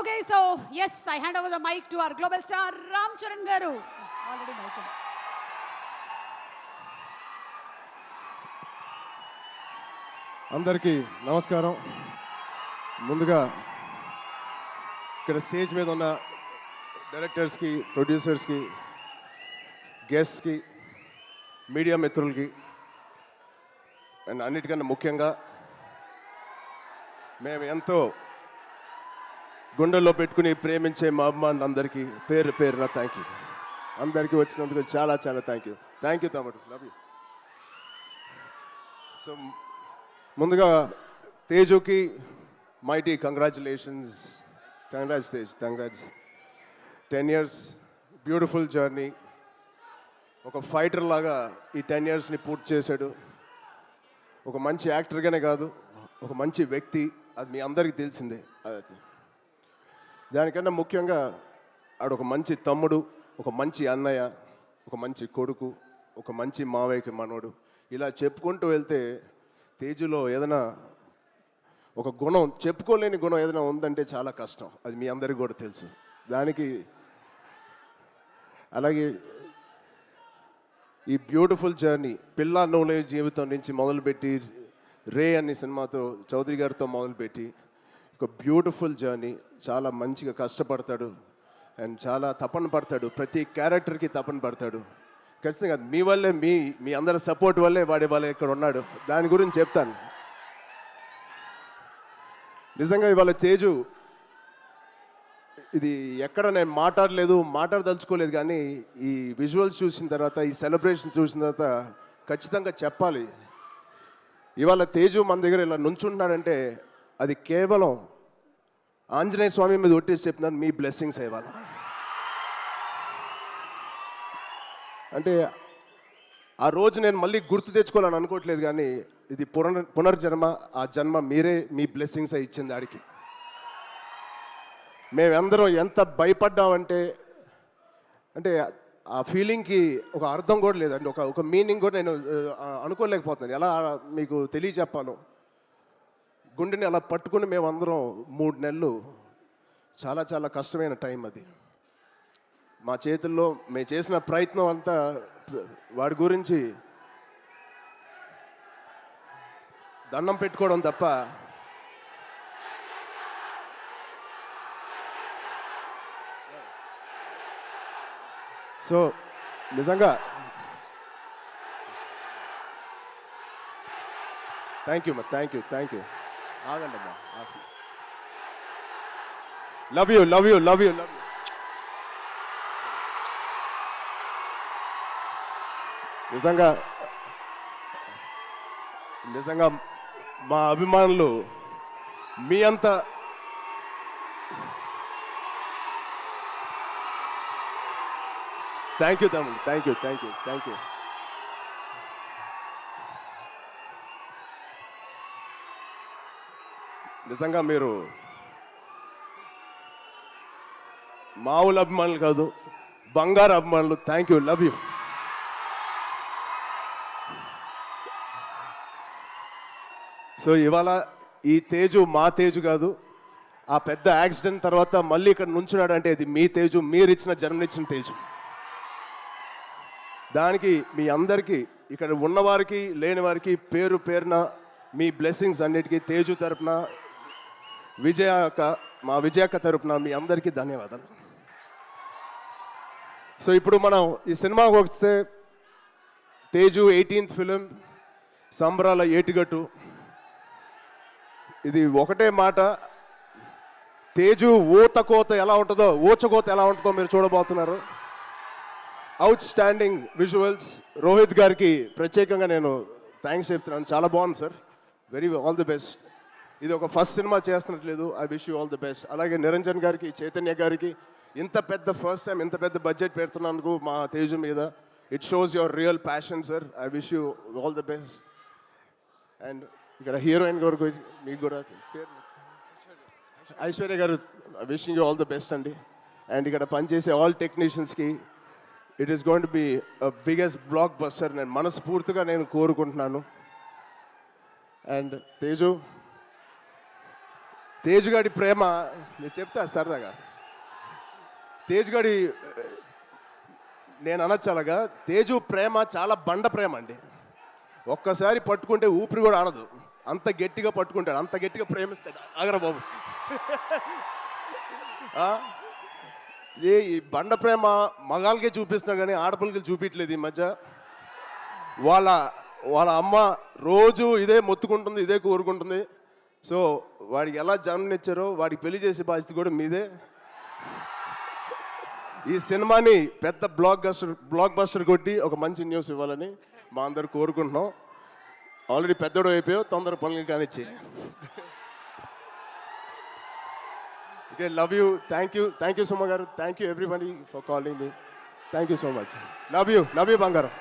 Okay, so yes, I hand over the mic to our global star Ram Charan Garu. Already mic. అందరికీ నమస్కారం. ముందుగా ఇక్కడ stage మీద ఉన్న డైరెక్టర్స్కి, ప్రొడ్యూసర్స్కి, గెస్ట్స్కి, మీడియా మిత్రులకి అండ్ అన్నిటికన్నా ముఖ్యంగా మేము ఎంతో గుండెల్లో పెట్టుకుని ప్రేమించే మా అభిమానులందరికీ పేరు పేరున థ్యాంక్ యూ. అందరికీ వచ్చినందుకు చాలా చాలా థ్యాంక్ యూ తమ్ముడు, లవ్ యూ. సో ముందుగా తేజుకి mighty congratulations. Congrats Tej, congrats. 10 years beautiful journey. ఒక ఫైటర్ లాగా ఈ 10 yearsని పూర్తి చేశాడు. ఒక మంచి యాక్టర్గానే కాదు, ఒక మంచి వ్యక్తి, అది మీ అందరికీ తెలిసిందే. దానికన్నా ముఖ్యంగా ఆడు ఒక మంచి తమ్ముడు, ఒక మంచి అన్నయ్య, ఒక మంచి కొడుకు, ఒక మంచి మావయ్యకి మనోడు. ఇలా చెప్పుకుంటూ వెళ్తే తేజులో ఏదైనా ఒక గుణం, చెప్పుకోలేని గుణం ఏదైనా ఉందంటే చాలా కష్టం. అది మీ అందరికీ కూడా తెలుసు. దానికి అలాగే ఈ బ్యూటిఫుల్ జర్నీ పిల్ల నోలే జీవితం నుంచి మొదలుపెట్టి రే అనే సినిమాతో చౌదరి గారితో మొదలుపెట్టి ఒక బ్యూటిఫుల్ జర్నీ. చాలా మంచిగా కష్టపడతాడు అండ్ చాలా తపన పడతాడు. ప్రతి క్యారెక్టర్కి తపన పడతాడు. ఖచ్చితంగా మీ వల్లే, మీ అందరి సపోర్ట్ వల్లే వాడి వాళ్ళ ఇక్కడ ఉన్నాడు. దాని గురించి చెప్తాను. నిజంగా ఇవాళ తేజు ఇది ఎక్కడ నేను మాట్లాడదలుచుకోలేదు, కానీ ఈ విజువల్స్ చూసిన తర్వాత, ఈ సెలబ్రేషన్ చూసిన తర్వాత ఖచ్చితంగా చెప్పాలి. ఇవాళ తేజు మన దగ్గర ఇలా నుంచుంటున్నాడంటే అది కేవలం ఆంజనేయ స్వామి మీద ఒట్టేసి చెప్తున్నాను, మీ బ్లెస్సింగ్స్ ఇవ్వాలి. అంటే ఆ రోజు నేను మళ్ళీ గుర్తు తెచ్చుకోవాలని అనుకోవట్లేదు, కానీ ఇది పునర్జన్మ. ఆ జన్మ మీరే, మీ బ్లెస్సింగ్స్ ఇచ్చింది ఆడికి. మేమందరం ఎంత భయపడ్డామంటే, అంటే ఆ ఫీలింగ్కి ఒక అర్థం కూడా లేదండి, ఒక మీనింగ్ కూడా నేను అనుకోలేకపోతున్నాను. ఎలా మీకు తెలియచెప్పాలో. గుండెని అలా పట్టుకుని మేమందరం 3 నెలలు చాలా చాలా కష్టమైన టైం అది. మా చేతుల్లో మేము చేసిన ప్రయత్నం అంతా వాడి గురించి దండం పెట్టుకోవడం తప్ప సో నిజంగా థ్యాంక్ యూ. ఆగండి అమ్మా. Love you. నిజంగా మా అభిమానులు మీ అంత థ్యాంక్ యూ తమ్ముడు, థ్యాంక్ యూ. నిజంగా మీరు మామూలు అభిమానులు కాదు, బంగారు అభిమానులు. Thank you, love you. So ఇవాళ ఈ తేజు మా తేజు కాదు. ఆ పెద్ద యాక్సిడెంట్ తర్వాత మళ్ళీ ఇక్కడ నుంచున్నాడు అంటే ఇది మీ తేజు, మీరిచ్చిన జన్మనిచ్చిన తేజు. దానికి మీ అందరికీ, ఇక్కడ ఉన్నవారికి లేని వారికి పేరు పేరున మీ బ్లెస్సింగ్స్ అన్నిటికీ తేజు తరపున, మా విజయక్క తరపున మీ అందరికీ ధన్యవాదాలు. సో ఇప్పుడు మనం ఈ సినిమాకి వస్తే తేజు 18th ఫిలిం, సంబరాల ఏటిగట్టు. ఇది ఒకటే మాట, తేజు ఊచకోత ఎలా ఉంటుందో మీరు చూడబోతున్నారు. Out standing visuals. రోహిత్ గారికి ప్రత్యేకంగా నేను థ్యాంక్స్ చెప్తున్నాను. చాలా బాగుంది సార్, ఆల్ ది బెస్ట్. ఇది ఒక ఫస్ట్ సినిమా చేస్తున్నట్లేదు. I wish you all the best. అలాగే నిరంజన్ గారికి, చైతన్య గారికి ఇంత పెద్ద ఫస్ట్ టైం ఇంత పెద్ద బడ్జెట్ పెడుతున్నందుకు మా తేజు మీద. It shows your real passion sir. I wish you all the best. And ఇక్కడ హీరోయిన్ గారు మీకు కూడా ఐశ్వర్య గారు, wishing you all the best అండి. అండ్ ఇక్కడ పనిచేసే ఆల్ టెక్నీషియన్స్కి it is going to be biggest blockbuster నేను మనస్ఫూర్తిగా కోరుకుంటున్నాను. అండ్ తేజ్ గాడి ప్రేమ నేను చెప్తా సరదాగా. తేజ్ గాడి నేను అనొచ్చు అలాగా, తేజు ప్రేమ చాలా బండ ప్రేమ అండి. ఒక్కసారి పట్టుకుంటే ఊపిరి కూడా ఆడదు, అంత గట్టిగా పట్టుకుంటాడు, అంత గట్టిగా ప్రేమిస్తాడు. ఆగరా బాబు. ఈ బండ ప్రేమ మగాళ్ళకే చూపిస్తున్నాడు కానీ ఆడపిల్లకి చూపించలేదు ఈ మధ్య. వాళ్ళ అమ్మ రోజు ఇదే మొత్తుకుంటుంది, ఇదే కోరుకుంటుంది. సో వాడికి ఎలా జన్మనిచ్చారో వాడికి పెళ్లి చేసే బాధ్యత కూడా మీదే. ఈ సినిమాని పెద్ద బ్లాక్ బస్టర్ కొట్టి ఒక మంచి న్యూస్ ఇవ్వాలని మా అందరు కోరుకుంటున్నాం. ఆల్రెడీ పెద్దోడు అయిపోయావు, తొందర పనులు కానిచ్చి. Okay, love you, thank you Suma గారు, thank you everybody for calling me. Thank you so much. Love you బంగారం.